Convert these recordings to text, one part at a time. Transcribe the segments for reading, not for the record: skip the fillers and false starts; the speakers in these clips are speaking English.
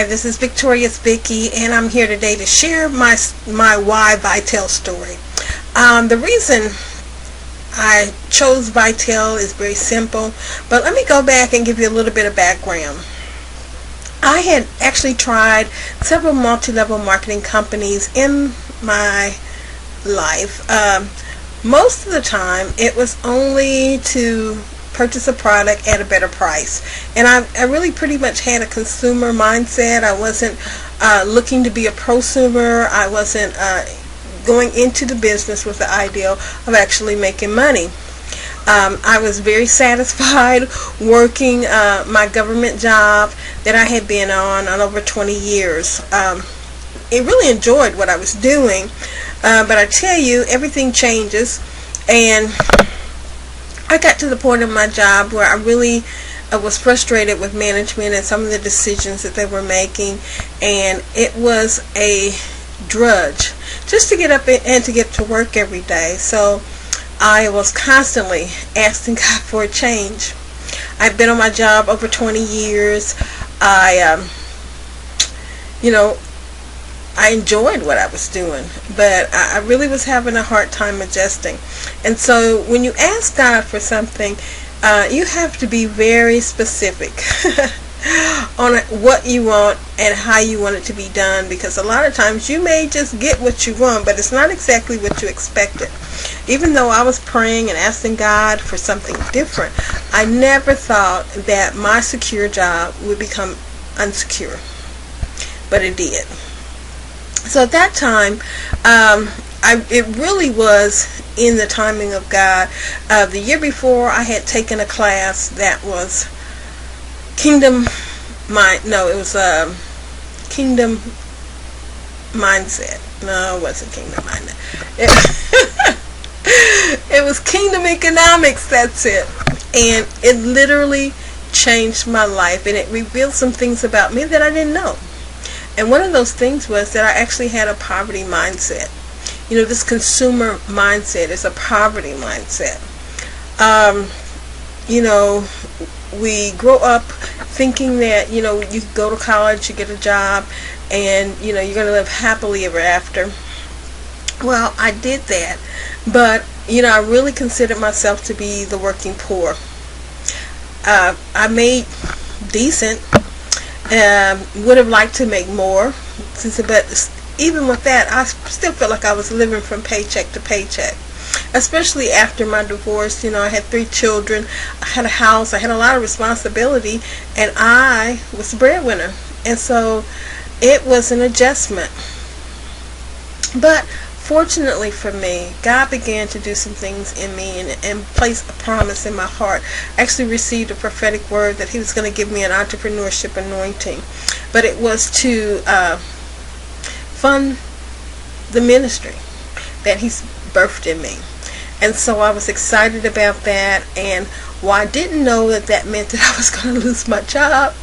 Hi, this is Victorious Vicki, and I'm here today to share my why VITEL story. The reason I chose VITEL is very simple, but let me go back and give you a little bit of background. I had actually tried several multi-level marketing companies in my life. Most of the time, it was only to purchase a product at a better price, and I really pretty much had a consumer mindset. I wasn't looking to be a prosumer. I wasn't going into the business with the ideal of actually making money. I was very satisfied working my government job that I had been on over 20 years. I really enjoyed what I was doing, but I tell you, everything changes, and I got to the point of my job where I really was frustrated with management and some of the decisions that they were making, and it was a drudge just to get up and to get to work every day. So I was constantly asking God for a change. I've been on my job over 20 years. I enjoyed what I was doing, but I really was having a hard time adjusting. And so when you ask God for something, you have to be very specific on what you want and how you want it to be done, because a lot of times you may just get what you want, but it's not exactly what you expected. Even though I was praying and asking God for something different, I never thought that my secure job would become unsecure, but it did. So at that time, it really was in the timing of God. The year before, I had taken a class that was Kingdom Mindset. No, it wasn't Kingdom Mindset. It was Kingdom Economics, that's it. And it literally changed my life, and it revealed some things about me that I didn't know. And one of those things was that I actually had a poverty mindset. This consumer mindset is a poverty mindset. We grow up thinking that, you go to college, you get a job, and, you're going to live happily ever after. Well, I did that, but, I really considered myself to be the working poor. I made decent. Would have liked to make more, but even with that, I still felt like I was living from paycheck to paycheck, especially after my divorce. I had 3 children, I had a house, I had a lot of responsibility, and I was the breadwinner, and so it was an adjustment. But fortunately for me, God began to do some things in me and place a promise in my heart. I actually received a prophetic word that He was going to give me an entrepreneurship anointing. But it was to fund the ministry that He's birthed in me. And so I was excited about that. And while I didn't know that meant that I was going to lose my job,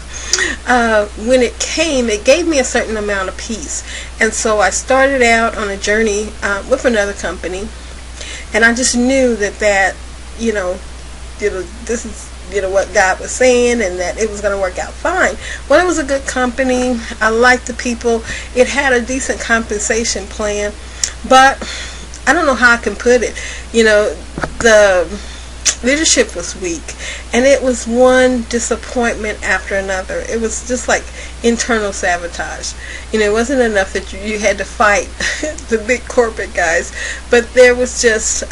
when it came, it gave me a certain amount of peace. And so I started out on a journey with another company, and I just knew that this is what God was saying, and that it was going to work out fine. Well, it was a good company. I liked the people. It had a decent compensation plan, but I don't know how I can put it. The leadership was weak, and it was one disappointment after another. It was just like internal sabotage. It wasn't enough that you had to fight the big corporate guys, but there was just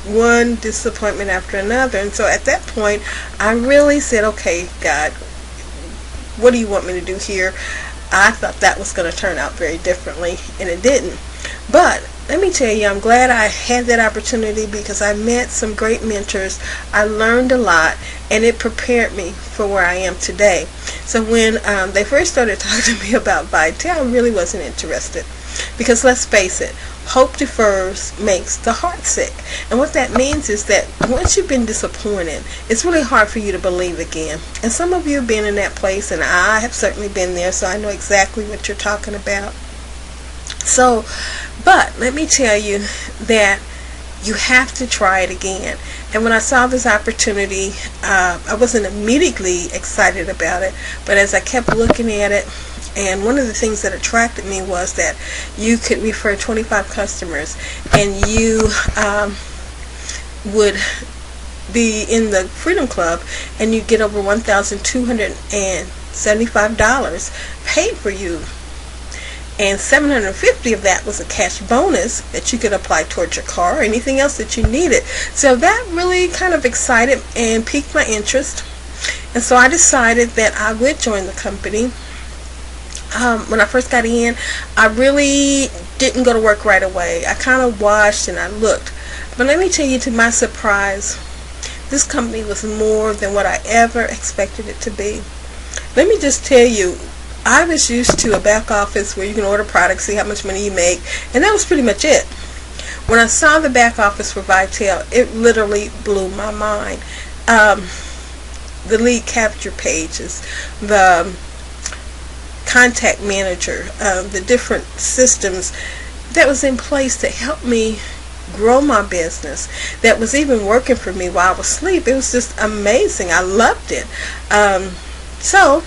one disappointment after another. And so at that point, I really said, okay, God, what do you want me to do here? I thought that was going to turn out very differently, and it didn't. But let me tell you, I'm glad I had that opportunity, because I met some great mentors. I learned a lot, and it prepared me for where I am today. So when they first started talking to me about VITEL, I really wasn't interested, because let's face it, hope defers makes the heart sick. And what that means is that once you've been disappointed, it's really hard for you to believe again. And some of you have been in that place, and I have certainly been there, so I know exactly what you're talking about. So, but let me tell you that you have to try it again. And when I saw this opportunity, I wasn't immediately excited about it, but as I kept looking at it, and one of the things that attracted me was that you could refer 25 customers, and you would be in the Freedom Club, and you get over $1,275 paid for you. And $750 of that was a cash bonus that you could apply towards your car or anything else that you needed. So that really kind of excited and piqued my interest. And so I decided that I would join the company. When I first got in, I really didn't go to work right away. I kind of watched and I looked. But let me tell you, to my surprise, this company was more than what I ever expected it to be. Let me just tell you, I was used to a back office where you can order products, see how much money you make, and that was pretty much it. When I saw the back office for VITEL, it literally blew my mind. The lead capture pages, the contact manager, the different systems that was in place to help me grow my business, that was even working for me while I was asleep. It was just amazing. I loved it. So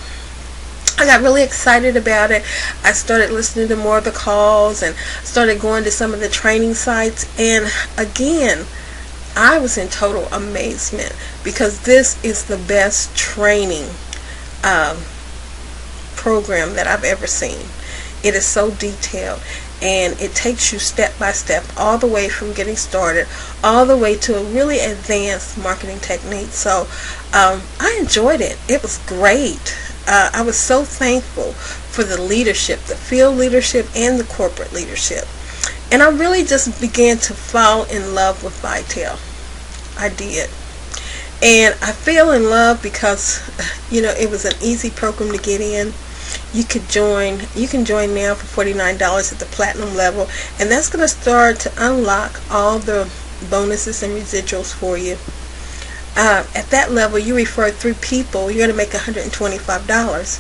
I got really excited about it. I started listening to more of the calls and started going to some of the training sites, and again, I was in total amazement because this is the best training program that I've ever seen. It is so detailed, and it takes you step by step all the way from getting started all the way to a really advanced marketing technique. So I enjoyed it. It was great. I was so thankful for the leadership, the field leadership and the corporate leadership. And I really just began to fall in love with VITEL. I did. And I fell in love because, it was an easy program to get in. You can join now for $49 at the platinum level, and that's going to start to unlock all the bonuses and residuals for you. At that level, you refer 3 people, you're going to make $125.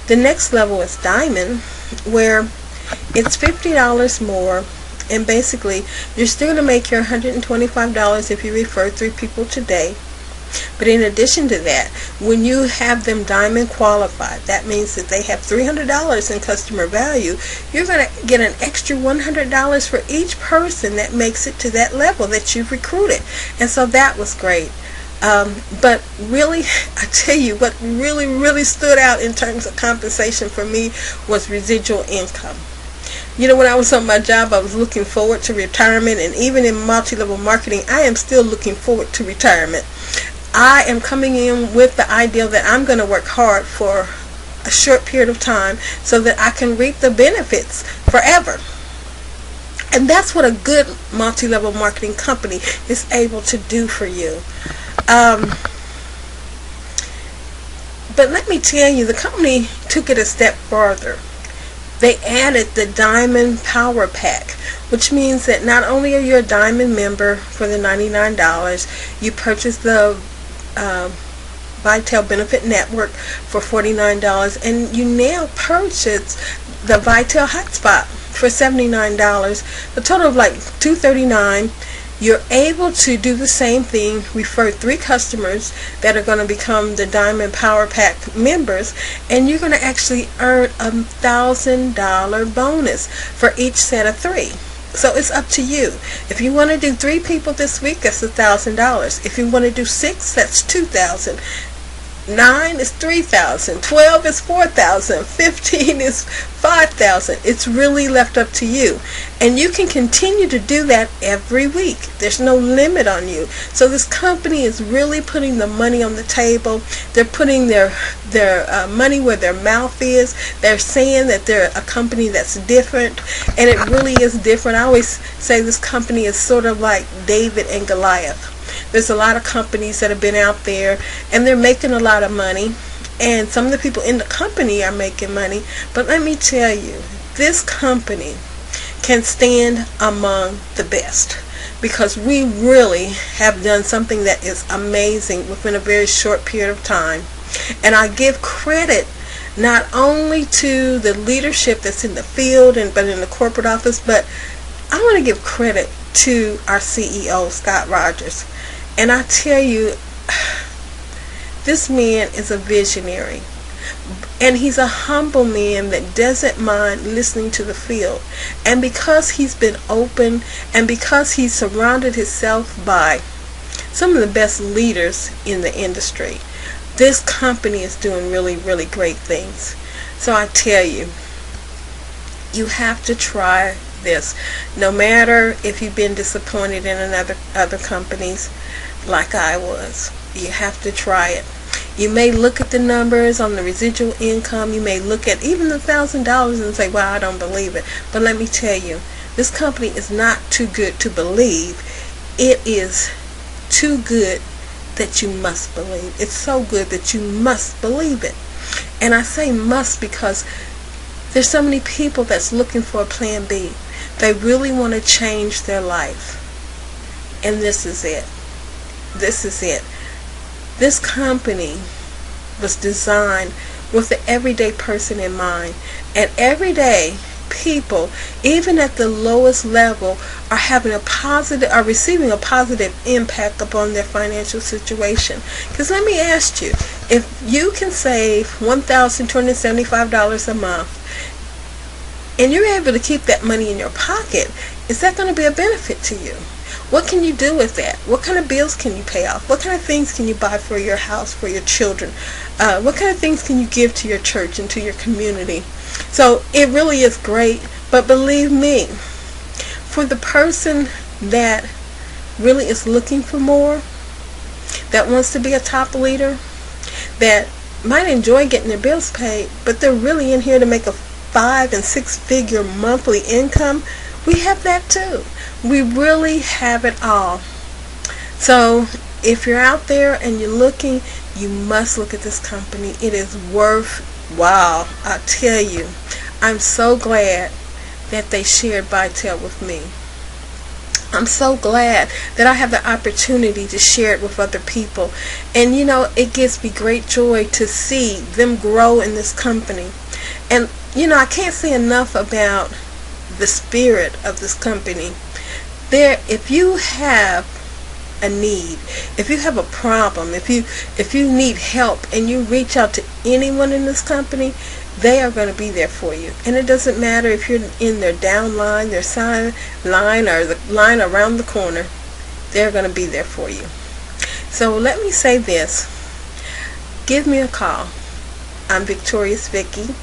The next level is Diamond, where it's $50 more, and basically you're still going to make your $125 if you refer 3 people today. But in addition to that, when you have them Diamond qualified, that means that they have $300 in customer value, you're going to get an extra $100 for each person that makes it to that level that you've recruited. And so that was great. But really, I tell you, what really stood out in terms of compensation for me was residual income. When I was on my job, I was looking forward to retirement, and even in multi-level marketing, I am still looking forward to retirement. I am coming in with the idea that I'm going to work hard for a short period of time so that I can reap the benefits forever. And that's what a good multi-level marketing company is able to do for you. But let me tell you, the company took it a step further. They added the Diamond Power Pack, which means that not only are you a Diamond member for the $99, you purchase the VITEL Benefit Network for $49, and you now purchase the VITEL Hotspot for $79, a total of like $239. You're able to do the same thing, refer 3 customers that are going to become the Diamond Power Pack members, and you're going to actually earn a $1,000 bonus for each set of 3. So it's up to you. If you want to do 3 people this week, that's $1,000. If you want to do 6, that's $2,000. 9 is $3,000. 12 is $4,000. 15 is $5,000. It's really left up to you, and you can continue to do that every week. There's no limit on you. So this company is really putting the money on the table. They're putting their money where their mouth is. They're saying that they're a company that's different, and it really is different. I always say this company is sort of like David and Goliath. There's a lot of companies that have been out there, and they're making a lot of money, and some of the people in the company are making money. But let me tell you, this company can stand among the best, because we really have done something that is amazing within a very short period of time. And I give credit not only to the leadership that's in the field but in the corporate office, but I want to give credit to our CEO, Scott Rogers. And I tell you, this man is a visionary. And he's a humble man that doesn't mind listening to the field. And because he's been open, and because he's surrounded himself by some of the best leaders in the industry, this company is doing really, really great things. So I tell you, you have to try this. No matter if you've been disappointed in other companies like I was, you have to try it. You may look at the numbers on the residual income. You may look at even the $1,000 and say, well, I don't believe it. But let me tell you, this company is not too good to believe. It is too good that you must believe. It's so good that you must believe it. And I say must because there's so many people that's looking for a plan B. They really want to change their life. And this is it. This is it. This company was designed with the everyday person in mind. And everyday people, even at the lowest level, are receiving a positive impact upon their financial situation. Because let me ask you, if you can save $1,275 a month, and you're able to keep that money in your pocket, is that going to be a benefit to you? What can you do with that? What kind of bills can you pay off? What kind of things can you buy for your house, for your children? What kind of things can you give to your church and to your community? So it really is great. But believe me, for the person that really is looking for more, that wants to be a top leader, that might enjoy getting their bills paid, but they're really in here to make a 5- and 6-figure monthly income, we have that too. We really have it all. So if you're out there and you're looking, you must look at this company. It is worthwhile. I tell you, I'm so glad that they shared VITEL with me. I'm so glad that I have the opportunity to share it with other people. And you know, it gives me great joy to see them grow in this company. And you know, I can't say enough about the spirit of this company. If you have a need, if you have a problem, if you need help and you reach out to anyone in this company, they are going to be there for you. And it doesn't matter if you're in their down line, their side line, or the line around the corner, they're going to be there for you. So let me say this. Give me a call. I'm Victorious Vicki,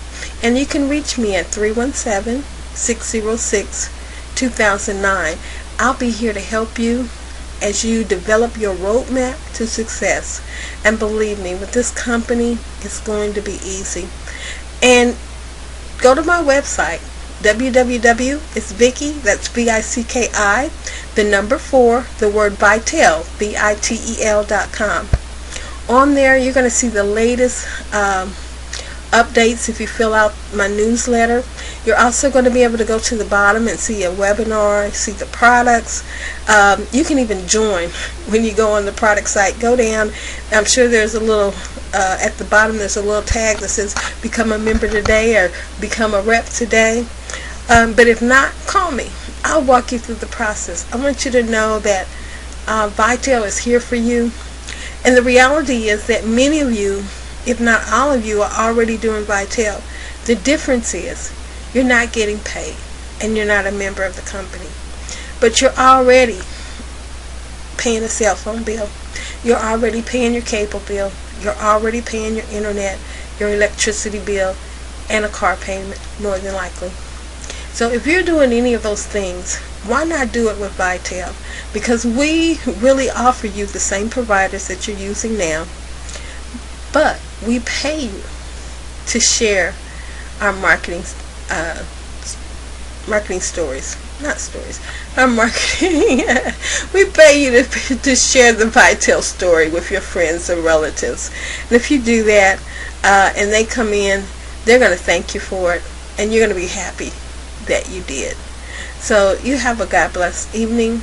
and you can reach me at 317-606-2009. I'll be here to help you as you develop your roadmap to success. And believe me, with this company, it's going to be easy. And go to my website, it's Vicki, that's VICKI, the number 4, the word VITEL, VITEL.com. On there, you're going to see the latest updates if you fill out my newsletter. You're also going to be able to go to the bottom and see a webinar, see the products. You can even join when you go on the product site. Go down. I'm sure there's a little, at the bottom there's a little tag that says become a member today or become a rep today. But if not, call me. I'll walk you through the process. I want you to know that VITEL is here for you. And the reality is that many of you, if not all of you, are already doing VITEL. The difference is you're not getting paid and you're not a member of the company. But you're already paying a cell phone bill. You're already paying your cable bill. You're already paying your internet, your electricity bill, and a car payment, more than likely. So if you're doing any of those things, why not do it with VITEL? Because we really offer you the same providers that you're using now, but we pay you to share our marketing stories, not stories, our marketing. We pay you to share the VITEL story with your friends and relatives. And if you do that, and they come in, they're going to thank you for it, and you're going to be happy that you did. So you have a God bless evening.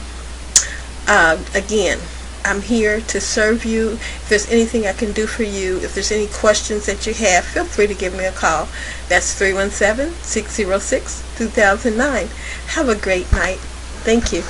Again, I'm here to serve you. If there's anything I can do for you, if there's any questions that you have, feel free to give me a call. That's 317-606-2009. Have a great night. Thank you.